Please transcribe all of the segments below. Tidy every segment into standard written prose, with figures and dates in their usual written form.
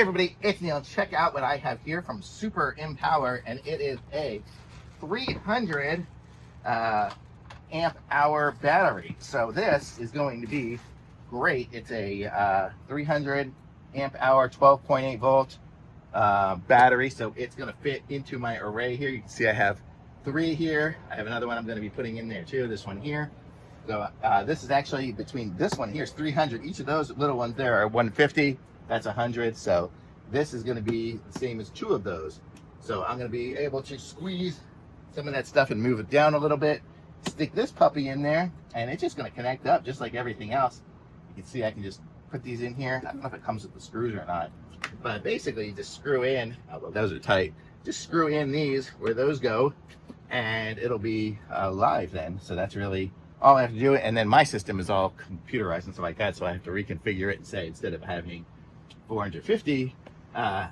everybody, it's Neil. Check out what I have here from Super Empower, and it is a 300 amp hour battery. So this is going to be great. It's a 300 amp hour 12.8 volt battery, so it's going to fit into my array here. You can see I have 3 here. I have another one I'm going to be putting in there too, this one here. So this is actually, between this one here is 300. Each of those little ones there are 150. That's 100. So this is going to be the same as 2 of those. So I'm going to be able to squeeze some of that stuff and move it down a little bit. Stick this puppy in there, and it's just going to connect up just like everything else. You can see I can just put these in here. I don't know if it comes with the screws or not, but basically you just screw in. Although those are tight. Just screw in these where those go, and it'll be live then. So that's really all I have to do. And then my system is all computerized and stuff like that, so I have to reconfigure it and say, instead of having 450 amp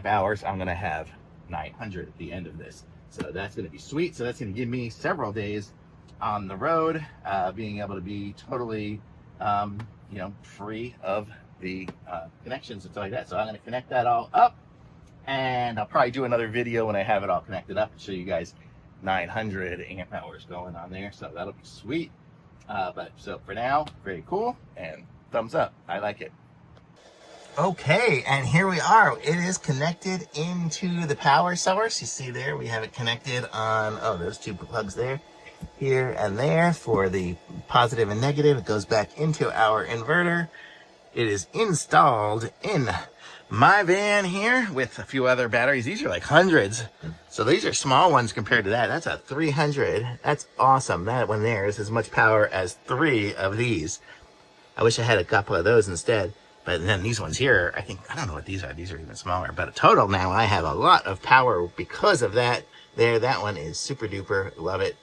hours, I'm going to have 900 at the end of this. So that's going to be sweet. So that's going to give me several days on the road, being able to be totally, you know, free of the connections and stuff like that. So I'm going to connect that all up, and I'll probably do another video when I have it all connected up and show you guys 900 amp hours going on there. So that'll be sweet. But so for now, very cool, and thumbs up. I like it. Okay, and here we are. It is connected into the power source. You see there, we have it connected on, oh, those 2 plugs there, here and there for the positive and negative. It goes back into our inverter. It is installed in my van here with a few other batteries. These are like hundreds. So these are small ones compared to that. That's a 300. That's awesome. That one there is as much power as 3 of these. I wish I had a couple of those instead. But then these ones here, I don't know what these are. These are even smaller. But total now, I have a lot of power because of that. There, that one is super duper. Love it.